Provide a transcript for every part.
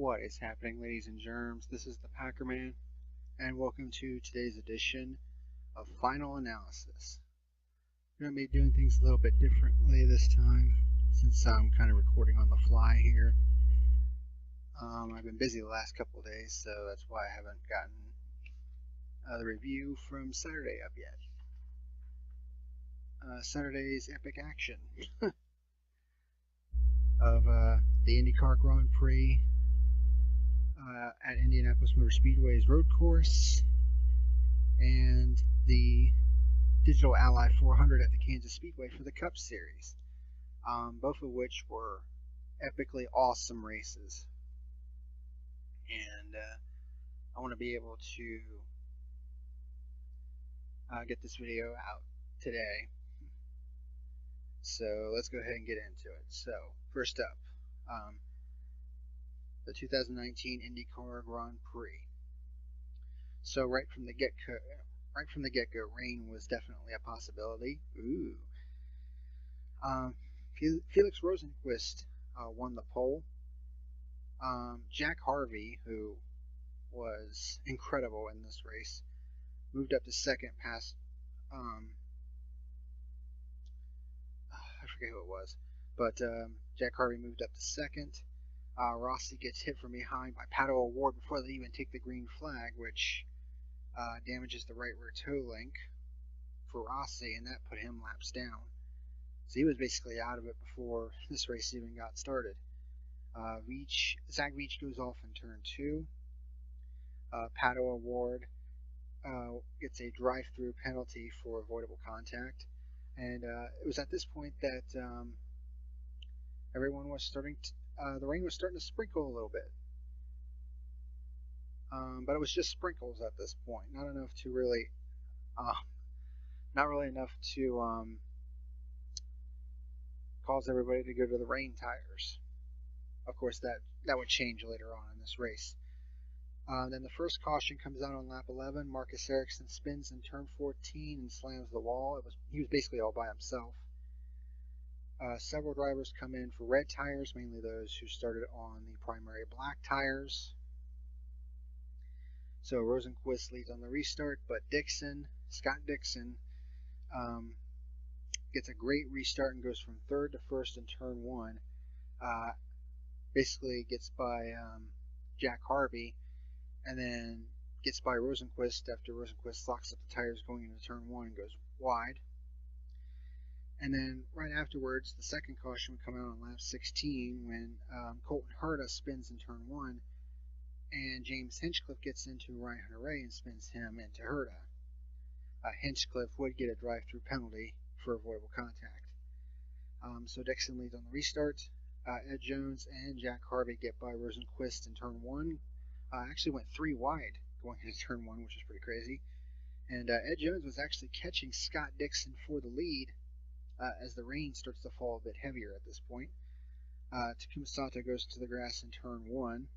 What is happening, ladies and germs? This is the PackerMan, and welcome to today's edition of Final Analysis. I'm going to be doing things a little bit differently this time, since I'm kind of recording on the fly here. I've been busy the last couple of days, so that's why I haven't gotten the review from Saturday up yet. Saturday's epic action of the IndyCar Grand Prix at Indianapolis Motor Speedway's road course, and the Digital Ally 400 at the Kansas Speedway for the Cup Series, both of which were epically awesome races. And I want to be able to get this video out today. So let's go ahead and get into it. So first up, the 2019 IndyCar Grand Prix. So right from the get-go, rain was definitely a possibility. Ooh. Felix Rosenqvist won the pole. Jack Harvey, who was incredible in this race, moved up to second past I forget who it was, but Jack Harvey moved up to second. Rossi gets hit from behind by Pato O'Ward before they even take the green flag, which damages the right rear toe link for Rossi, and that put him laps down. So he was basically out of it before this race even got started. Zach Veach goes off in turn 2. Pato O'Ward gets a drive-through penalty for avoidable contact, and it was at this point that everyone was starting to the rain was starting to sprinkle a little bit, but it was just sprinkles at this point, not enough to really, cause everybody to go to the rain tires. Of course, that would change later on in this race. Then the first caution comes out on lap 11. Marcus Ericsson spins in turn 14 and slams the wall. He was basically all by himself. Several drivers come in for red tires, mainly those who started on the primary black tires. So Rosenqvist leads on the restart, but Scott Dixon, gets a great restart and goes from third to first in turn 1. Basically gets by Jack Harvey, and then gets by Rosenqvist after Rosenqvist locks up the tires going into turn 1 and goes wide. And then right afterwards, the second caution would come out on lap 16 when Colton Herta spins in turn 1, and James Hinchcliffe gets into Ryan Hunter-Reay and spins him into Herta. Hinchcliffe would get a drive-through penalty for avoidable contact. So Dixon leads on the restart. Ed Jones and Jack Harvey get by Rosenqvist in turn 1. Actually went 3 wide going into turn 1, which is pretty crazy. And Ed Jones was actually catching Scott Dixon for the lead as the rain starts to fall a bit heavier at this point. Takuma Sato goes to the grass in turn 1.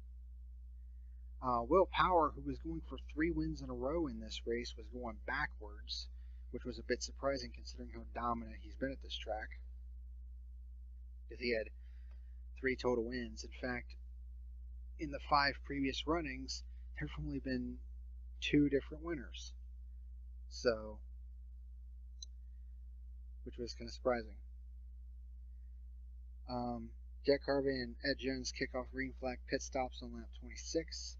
Will Power, who was going for 3 wins in a row in this race, was going backwards, which was a bit surprising considering how dominant he's been at this track, because he had 3 total wins. In fact, in the 5 previous runnings, there have only been 2 different winners. So, which was kind of surprising. Jack Harvey and Ed Jones kick off green flag pit stops on lap 26,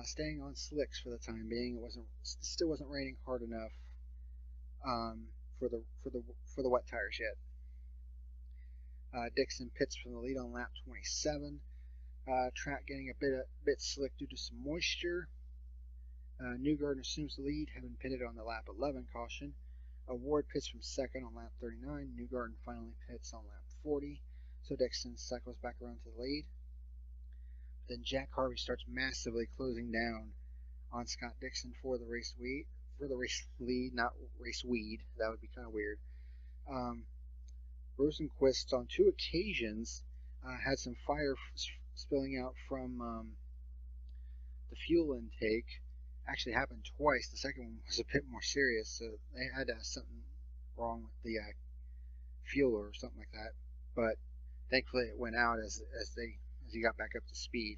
staying on slicks for the time being. It still wasn't raining hard enough for the wet tires yet. Dixon pits from the lead on lap 27. Track getting a bit slick due to some moisture. Newgarden assumes the lead, having pitted on the lap 11 caution. O'Ward pits from second on lap 39. Newgarden finally pits on lap 40. So Dixon cycles back around to the lead. Then Jack Harvey starts massively closing down on Scott Dixon for the race lead, not race weed. That would be kind of weird. Rosenqvist on 2 occasions had some fire spilling out from the fuel intake. Actually happened twice. The second one was a bit more serious, so they had something wrong with the fuel or something like that. But thankfully it went out as he got back up to speed.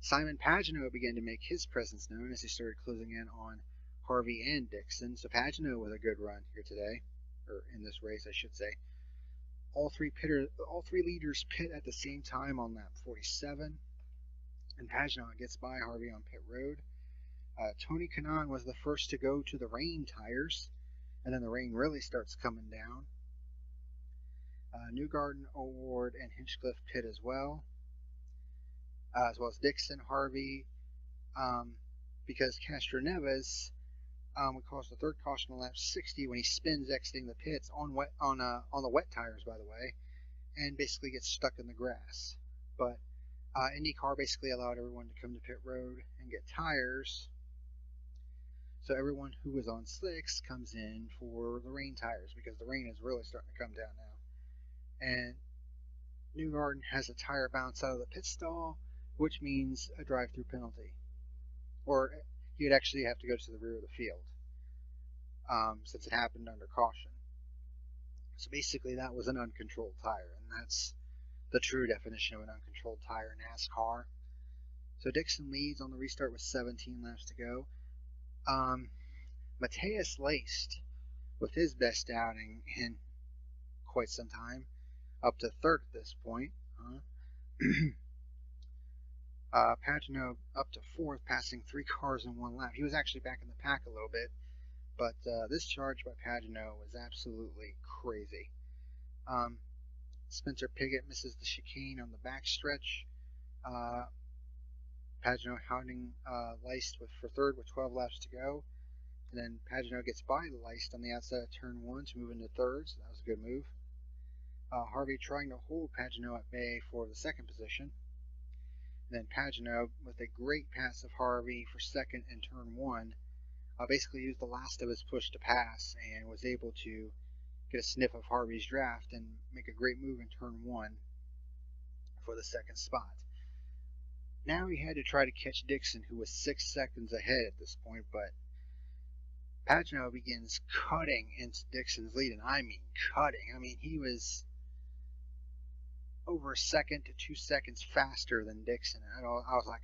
Simon Pagenaud began to make his presence known as he started closing in on Harvey and Dixon. So Pagenaud with a good run here today, or in this race, I should say. All three leaders pit at the same time on lap 47, and Pagenaud gets by Harvey on pit road. Tony Kanaan was the first to go to the rain tires, and then the rain really starts coming down. Newgarden, O'Ward, and Hinchcliffe pit as well as Dixon, Harvey, because Castroneves would cause the third caution on lap 60 when he spins exiting the pits on the wet tires, by the way, and basically gets stuck in the grass. But IndyCar basically allowed everyone to come to pit road and get tires. So everyone who was on slicks comes in for the rain tires because the rain is really starting to come down now. And Newgarden has a tire bounce out of the pit stall, which means a drive-through penalty. Or you'd actually have to go to the rear of the field since it happened under caution. So basically that was an uncontrolled tire, and that's the true definition of an uncontrolled tire in NASCAR. So Dixon leads on the restart with 17 laps to go. Mateus laced with his best outing in quite some time, up to third at this point. Pagenaud up to fourth, passing 3 cars in 1 lap. He was actually back in the pack a little bit, but this charge by Pagenaud was absolutely crazy. Spencer Pigot misses the chicane on the backstretch. Pagenaud hounding Leist for third with 12 laps to go. And then Pagenaud gets by Leist on the outside of turn 1 to move into third, so that was a good move. Harvey trying to hold Pagenaud at bay for the second position. And then Pagenaud, with a great pass of Harvey for second in turn 1, basically used the last of his push to pass and was able to get a sniff of Harvey's draft and make a great move in turn 1 for the second spot. Now he had to try to catch Dixon, who was 6 seconds ahead at this point, but Pagenaud begins cutting into Dixon's lead, and I mean cutting. I mean, he was over a second to 2 seconds faster than Dixon. And I was like,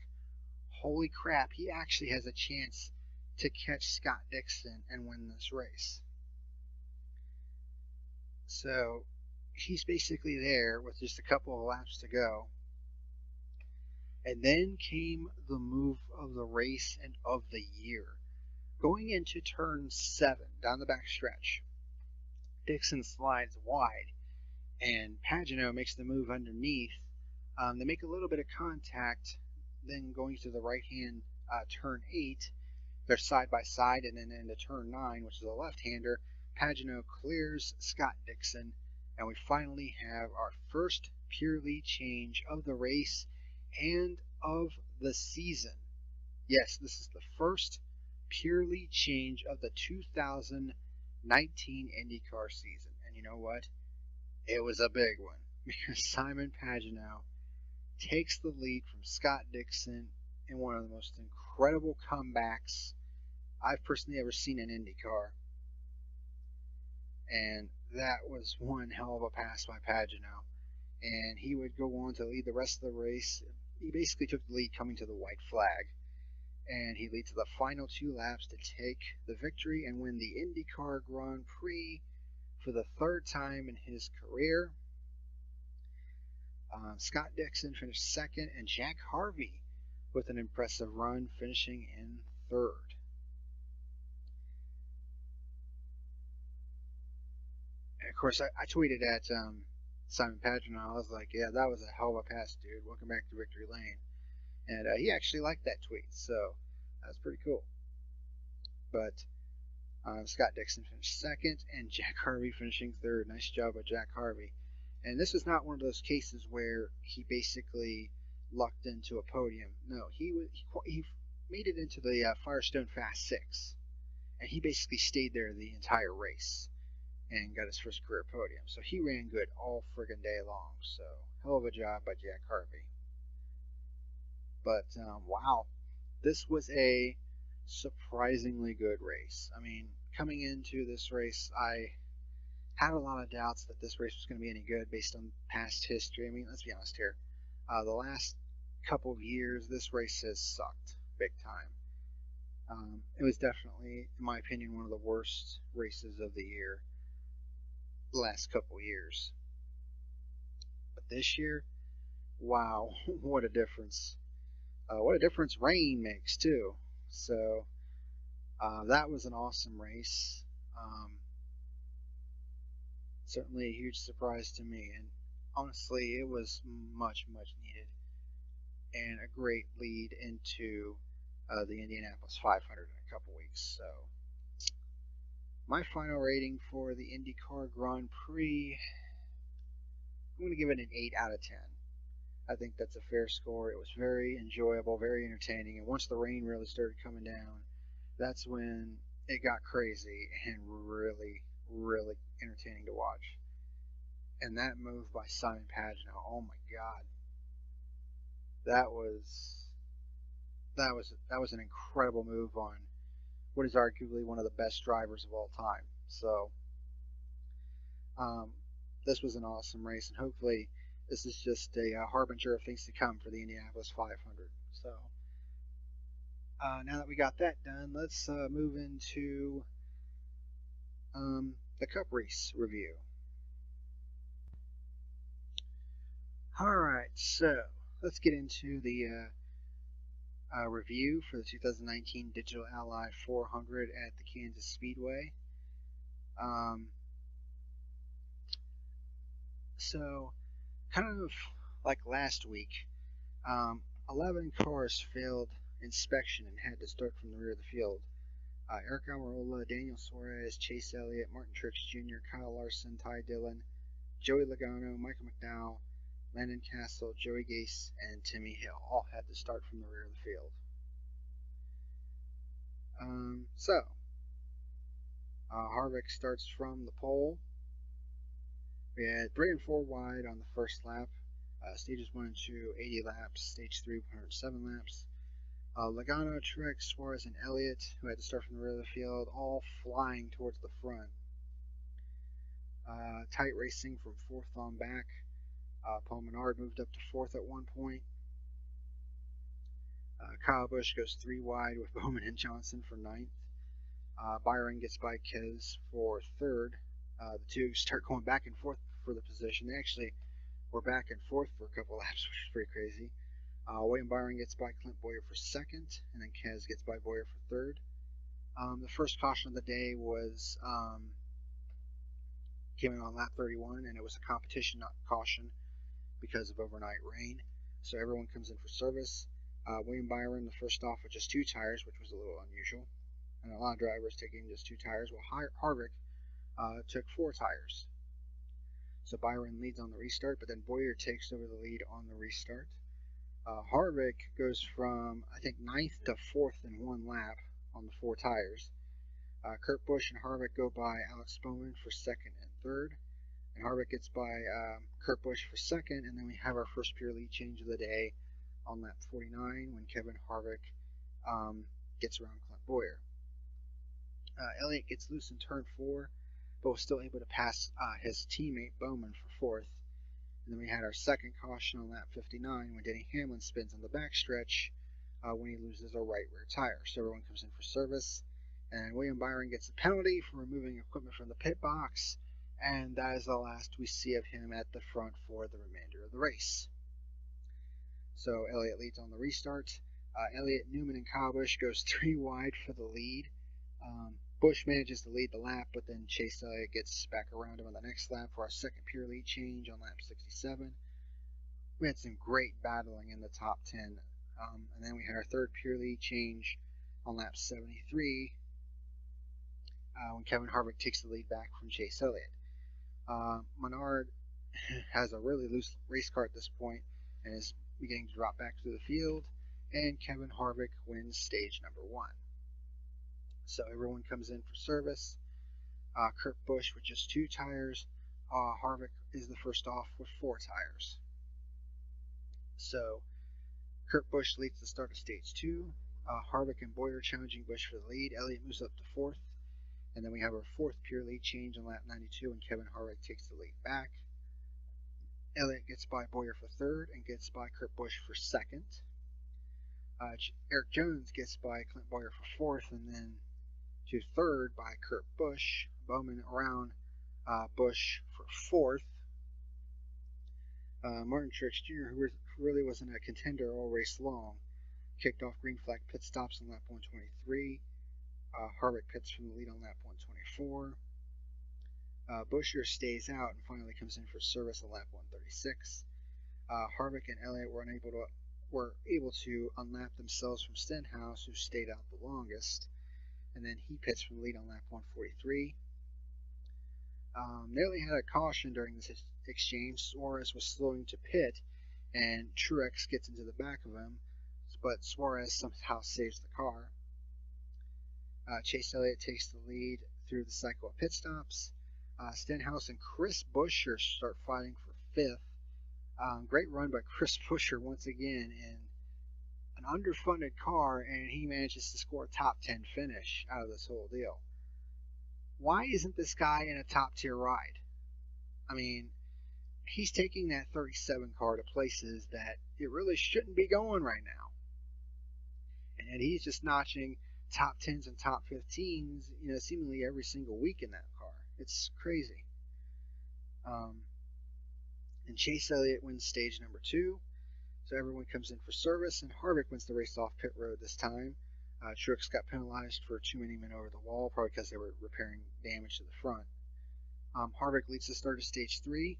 holy crap, he actually has a chance to catch Scott Dixon and win this race. So he's basically there with just a couple of laps to go. And then came the move of the race and of the year. Going into turn 7, down the back stretch, Dixon slides wide, and Pagenaud makes the move underneath. They make a little bit of contact, then going to the right-hand turn 8, they're side by side, and then into turn 9, which is a left-hander, Pagenaud clears Scott Dixon, and we finally have our first pure lead change of the race and of the season. Yes, this is the first pure lead change of the 2019 IndyCar season. And you know what? It was a big one because Simon Pagenaud takes the lead from Scott Dixon in one of the most incredible comebacks I've personally ever seen in IndyCar. And that was one hell of a pass by Pagenaud. And he would go on to lead the rest of the race. He basically took the lead coming to the white flag. And he leads the final 2 laps to take the victory and win the IndyCar Grand Prix for the 3rd time in his career. Scott Dixon finished 2nd, and Jack Harvey with an impressive run, finishing in 3rd. And of course, I tweeted at Simon Pagenaud. I was like, yeah, that was a hell of a pass, dude. Welcome back to Victory Lane. And he actually liked that tweet, so that's pretty cool. But Scott Dixon finished 2nd, and Jack Harvey finishing 3rd. Nice job by Jack Harvey. And this was not one of those cases where he basically lucked into a podium. No, he made it into the Firestone Fast 6, and he basically stayed there the entire race and got his first career podium. So he ran good all friggin' day long. So hell of a job by Jack Harvey. But wow, this was a surprisingly good race. I mean, coming into this race, I had a lot of doubts that this race was going to be any good based on past history. I mean, let's be honest here. The last couple of years, this race has sucked big time. It was definitely, in my opinion, one of the worst races of the year, the last couple of years. But this year, wow, what a difference. What a difference rain makes, too. So, that was an awesome race. Certainly a huge surprise to me. And honestly, it was much, much needed. And a great lead into the Indianapolis 500 in a couple weeks. So, my final rating for the IndyCar Grand Prix, I'm going to give it an 8 out of 10. I think that's a fair score. It was very enjoyable, very entertaining, and once the rain really started coming down, that's when it got crazy and really, really entertaining to watch. And that move by Simon Pagenaud, oh my God, that was an incredible move on what is arguably one of the best drivers of all time. So, this was an awesome race, and hopefully this is just a harbinger of things to come for the Indianapolis 500. So, now that we got that done, let's move into the Cup race review. Alright, so let's get into the review for the 2019 Digital Ally 400 at the Kansas Speedway. So, kind of like last week, 11 cars failed inspection and had to start from the rear of the field. Eric Almirola, Daniel Suarez, Chase Elliott, Martin Truex Jr., Kyle Larson, Ty Dillon, Joey Logano, Michael McDowell, Landon Castle, Joey Gase, and Timmy Hill all had to start from the rear of the field. Harvick starts from the pole. We had 3 and 4 wide on the first lap. Stages 1 and 2, 80 laps. Stage 3, 107 laps. Logano, Truex, Suarez, and Elliott, who had to start from the rear of the field, all flying towards the front. Tight racing from 4th on back. Paul Menard moved up to 4th at one point. Kyle Busch goes 3 wide with Bowman and Johnson for 9th. Byron gets by Kez for 3rd. The two start going back and forth for the position. They actually were back and forth for a couple laps, which is pretty crazy. William Byron gets by Clint Bowyer for 2nd, and then Kez gets by Bowyer for 3rd. The first caution of the day was came in on lap 31, and it was a competition caution because of overnight rain. So everyone comes in for service. William Byron, the first off with just 2 tires, which was a little unusual, and a lot of drivers taking just 2 tires, while Harvick took 4 tires. So Byron leads on the restart, but then Bowyer takes over the lead on the restart. Harvick goes from, I think, 9th to 4th in 1 lap on the 4 tires. Kurt Busch and Harvick go by Alex Bowman for 2nd and 3rd. And Harvick gets by Kurt Busch for 2nd, and then we have our first pure lead change of the day on lap 49 when Kevin Harvick gets around Clint Bowyer. Elliott gets loose in turn 4, but was still able to pass his teammate Bowman for 4th. And then we had our second caution on lap 59 when Denny Hamlin spins on the backstretch when he loses a right rear tire. So everyone comes in for service, and William Byron gets a penalty for removing equipment from the pit box, and that is the last we see of him at the front for the remainder of the race. So Elliott leads on the restart. Elliott, Newman, and Kyle Busch goes 3 wide for the lead. Busch manages to lead the lap, but then Chase Elliott gets back around him on the next lap for our second pure lead change on lap 67. We had some great battling in the top 10. And then we had our third pure lead change on lap 73 when Kevin Harvick takes the lead back from Chase Elliott. Menard has a really loose race car at this point and is beginning to drop back to the field, and Kevin Harvick wins stage number 1. So everyone comes in for service. Kurt Busch with just 2 tires. Harvick is the first off with 4 tires. So Kurt Busch leads the start of stage 2. Harvick and Bowyer challenging Busch for the lead. Elliott moves up to 4th. And then we have our 4th pure lead change on lap 92 when Kevin Harvick takes the lead back. Elliott gets by Bowyer for third and gets by Kurt Busch for second. Eric Jones gets by Clint Bowyer for fourth and then to third by Kurt Busch. Bowman around Busch for fourth. Martin Truex Jr., who really wasn't a contender all race long, kicked off green flag pit stops on lap 123. Harvick pits from the lead on lap 124. Buescher stays out and finally comes in for service on lap 136. Harvick and Elliott were able to unlap themselves from Stenhouse, who stayed out the longest, and then he pits from the lead on lap 143. Nearly had a caution during this exchange. Suarez was slowing to pit, and Truex gets into the back of him, but Suarez somehow saves the car. Chase Elliott takes the lead through the cycle of pit stops. Stenhouse and Chris Buescher start fighting for fifth. Great run by Chris Buescher once again in an underfunded car, and he manages to score a top 10 finish out of this whole deal. Why isn't this guy in a top tier ride? I mean, he's taking that 37 car to places that it really shouldn't be going right now. And he's just notching top 10s and top 15s, seemingly every single week in that car. It's crazy. And Chase Elliott wins stage number 2. So everyone comes in for service, and Harvick wins the race off pit road this time. Truex got penalized for too many men over the wall, probably because they were repairing damage to the front. Harvick leads the start of stage 3.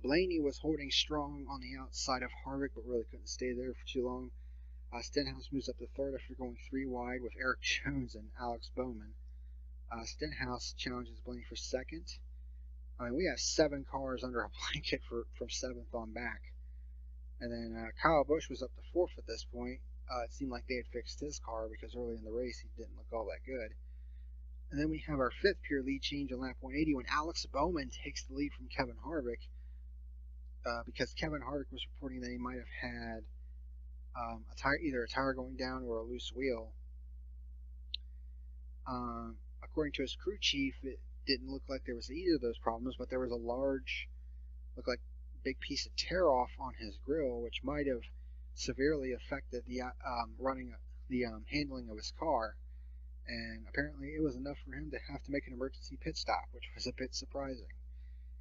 Blaney was holding strong on the outside of Harvick, but really couldn't stay there for too long. Stenhouse moves up to third after going 3 wide with Eric Jones and Alex Bowman. Stenhouse challenges Blaney for second. I mean, we have 7 cars under a blanket from 7th on back. And then Kyle Busch was up to 4th at this point. It seemed like they had fixed his car because early in the race he didn't look all that good. And then we have our 5th pure lead change on lap 180 when Alex Bowman takes the lead from Kevin Harvick, because Kevin Harvick was reporting that he might have had either a tire going down or a loose wheel. According to his crew chief, it didn't look like there was either of those problems, but there was a large, big piece of tear off on his grill, which might have severely affected the handling of his car. And apparently it was enough for him to have to make an emergency pit stop, which was a bit surprising.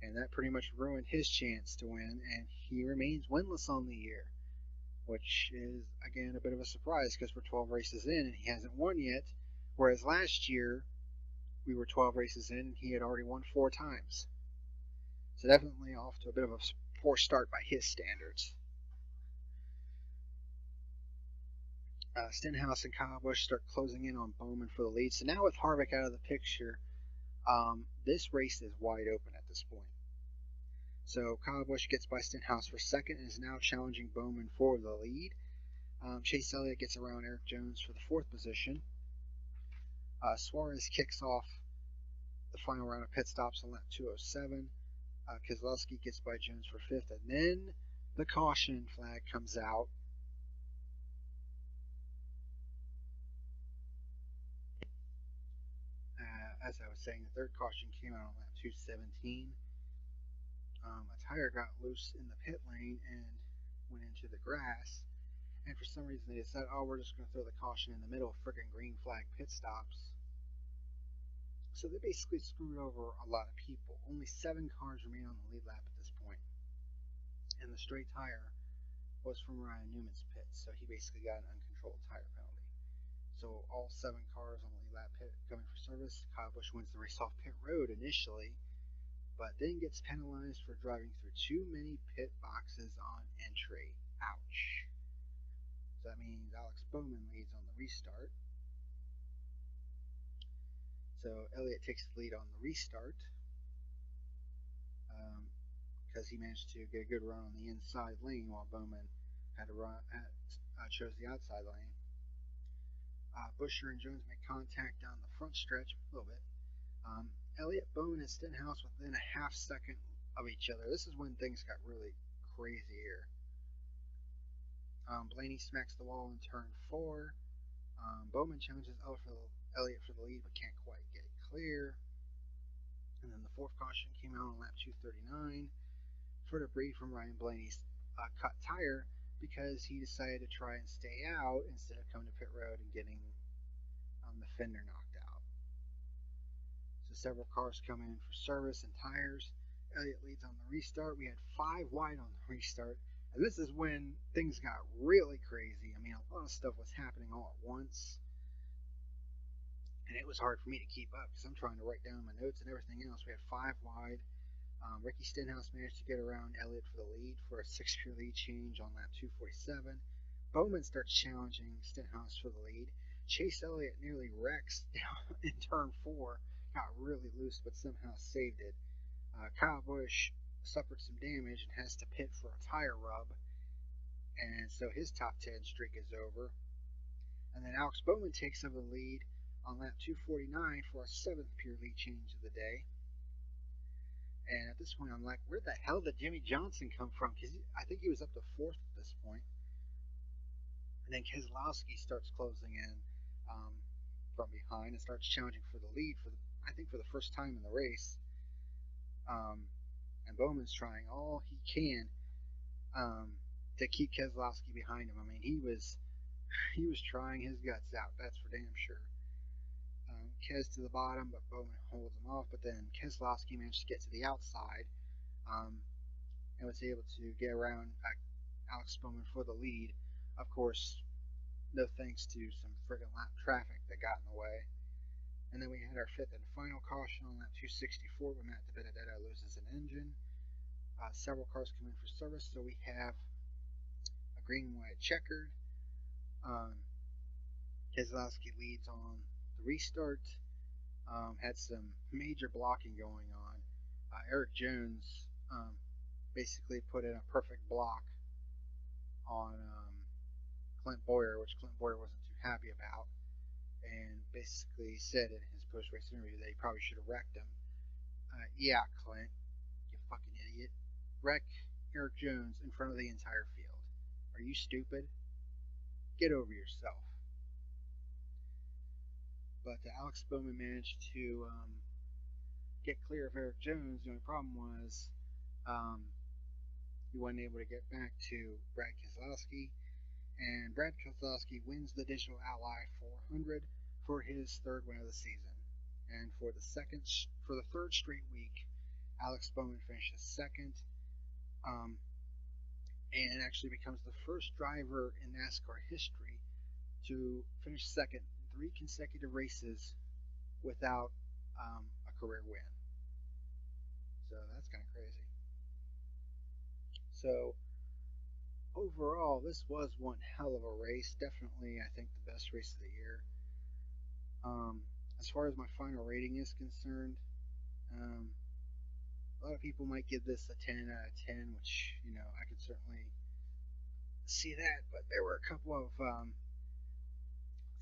And that pretty much ruined his chance to win, and he remains winless on the year, which is, again, a bit of a surprise because we're 12 races in and he hasn't won yet, whereas last year we were 12 races in and he had already won 4 times. So definitely off to a bit of a poor start by his standards. Stenhouse and Kyle Busch start closing in on Bowman for the lead. So now with Harvick out of the picture, this race is wide open at this point. So Kyle Busch gets by Stenhouse for second and is now challenging Bowman for the lead. Chase Elliott gets around Eric Jones for the 4th position. Suarez kicks off the final round of pit stops on lap 207. Keselowski gets by Jones for 5th, and then the caution flag comes out. As I was saying, the 3rd caution came out on lap 217. A tire got loose in the pit lane and went into the grass, and for some reason they decided, we're just going to throw the caution in the middle of friggin' green flag pit stops. So they basically screwed over a lot of people. Only 7 cars remain on the lead lap at this point, and the straight tire was from Ryan Newman's pit, so he basically got an uncontrolled tire penalty. So all 7 cars on the lead lap pit going for service. Kyle Busch wins the race off pit road initially, but then gets penalized for driving through too many pit boxes on entry. Ouch. So that means Alex Bowman leads on the restart. So Elliott takes the lead on the restart because he managed to get a good run on the inside lane while Bowman had to chose the outside lane. Buescher and Jones make contact down the front stretch a little bit. Elliott, Bowman, and Stenhouse within a half second of each other. This is when things got really crazy here. Blaney smacks the wall in turn 4. Bowman challenges Elliott for the lead but can't quite get it clear. And then the fourth caution came out on lap 239 for debris from Ryan Blaney's cut tire because he decided to try and stay out instead of coming to pit road and getting the fender knocked out. So several cars come in for service and tires. Elliott leads on the restart. We had 5 wide on the restart. And this is when things got really crazy. I mean, a lot of stuff was happening all at once. And it was hard for me to keep up because I'm trying to write down my notes and everything else. We had 5 wide. Ricky Stenhouse managed to get around Elliott for the lead for a 6-pure lead change on lap 247. Bowman starts challenging Stenhouse for the lead. Chase Elliott nearly wrecks down in turn 4. Got really loose, but somehow saved it. Kyle Busch suffered some damage and has to pit for a tire rub. And so his top 10 streak is over. And then Alex Bowman takes over the lead on lap 249 for a 7th pure lead change of the day. And at this point, I'm like, where the hell did Jimmy Johnson come from? Because I think he was up to 4th at this point. And then Keselowski starts closing in from behind and starts challenging for the lead for the first time in the race. And Bowman's trying all he can to keep Keselowski behind him. I mean, he was trying his guts out. That's for damn sure. Kes to the bottom, but Bowman holds him off. But then Keselowski managed to get to the outside and was able to get around Alex Bowman for the lead. Of course, no thanks to some friggin' lap traffic that got in the way. And then we had our 5th and final caution on lap 264 when Matt DiBenedetto loses an engine. Several cars come in for service, so we have a green, white, checkered. Keselowski leads on the restart. Had some major blocking going on. Eric Jones basically put in a perfect block on Clint Bowyer, which Clint Bowyer wasn't too happy about, and basically said in his post-race interview that he probably should have wrecked him. Yeah, Clint, you fucking idiot. Wreck Eric Jones in front of the entire field. Are you stupid? Get over yourself. But Alex Bowman managed to get clear of Eric Jones. The only problem was he wasn't able to get back to Brad Keselowski, and Brad Keselowski wins the Digital Ally 400 for his 3rd win of the season. And for the 3rd straight week, Alex Bowman finishes 2nd, and actually becomes the first driver in NASCAR history to finish 2nd 3 consecutive races without a career win. So that's kind of crazy. So overall, this was one hell of a race. Definitely, I think, the best race of the year. As far as my final rating is concerned, a lot of people might give this a 10 out of 10, which, I could certainly see that. But there were a couple of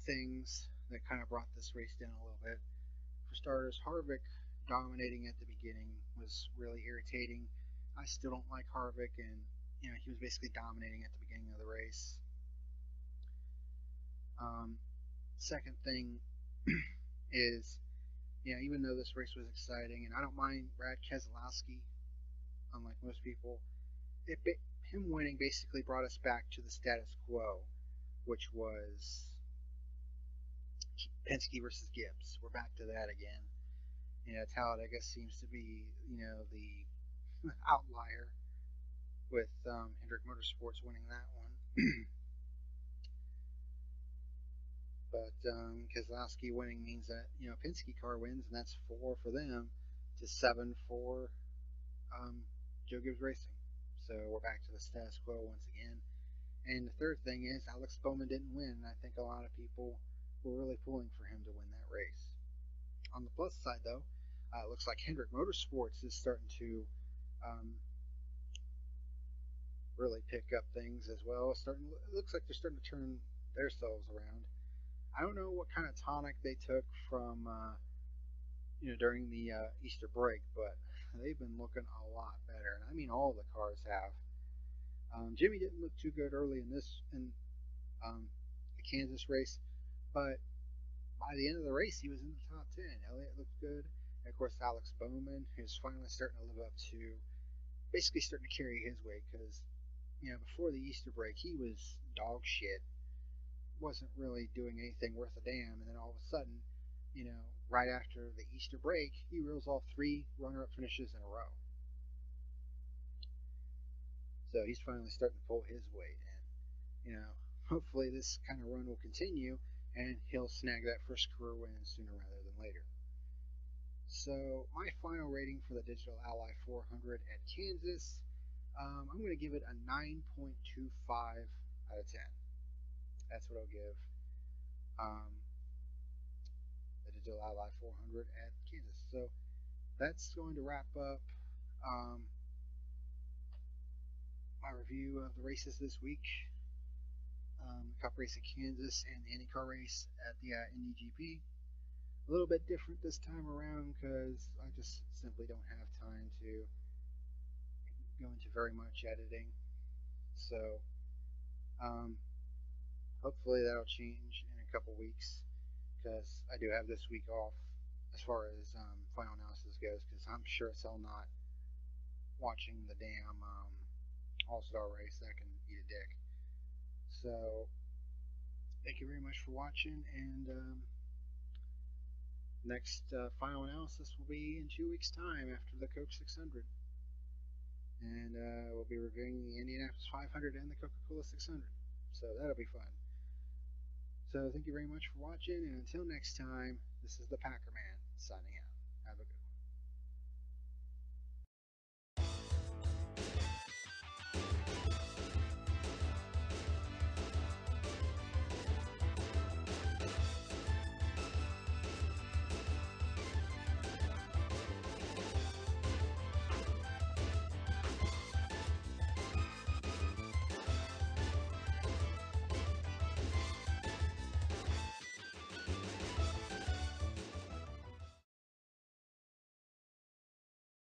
things that kind of brought this race down a little bit. For starters, Harvick dominating at the beginning was really irritating. I still don't like Harvick, and he was basically dominating at the beginning of the race. Second thing is, even though this race was exciting, and I don't mind Brad Keselowski, unlike most people, him winning basically brought us back to the status quo, which was Penske versus Gibbs. We're back to that again. Talladega seems to be, the outlier with Hendrick Motorsports winning that one. But Keselowski winning means that, Penske car wins, and that's 4 for them to 7 for Joe Gibbs Racing. So we're back to the status quo once again. And the third thing is Alex Bowman didn't win, and I think a lot of people were really pulling for him to win that race. On the plus side, though, it looks like Hendrick Motorsports is starting to really pick up things as well. It looks like they're starting to turn themselves around. I don't know what kind of tonic they took from during the Easter break, but they've been looking a lot better, and I mean all the cars have. Jimmy didn't look too good early in the Kansas race, but by the end of the race he was in the top 10. Elliott looked good. And of course, Alex Bowman is finally starting to live up to, basically starting to carry his weight, because before the Easter break he was dog shit, wasn't really doing anything worth a damn, and then all of a sudden, right after the Easter break, he reels off 3 runner-up finishes in a row. So he's finally starting to pull his weight, and hopefully this kind of run will continue, and he'll snag that first career win sooner rather than later. So my final rating for the Digital Ally 400 at Kansas, I'm going to give it a 9.25 out of 10. That's what I'll give the Digital Ally 400 at Kansas. So that's going to wrap up my review of the races this week. The Cup race at Kansas and the IndyCar race at the Indy GP. A little bit different this time around because I just simply don't have time to go into very much editing. So hopefully that'll change in a couple weeks, because I do have this week off as far as final analysis goes, because I'm sure as hell not watching the damn All-Star race. That can eat a dick. So thank you very much for watching, and next final analysis will be in 2 weeks' time after the Coke 600. And we'll be reviewing the Indianapolis 500 and the Coca-Cola 600. So that'll be fun. So thank you very much for watching, and until next time, this is the PackerMan signing out.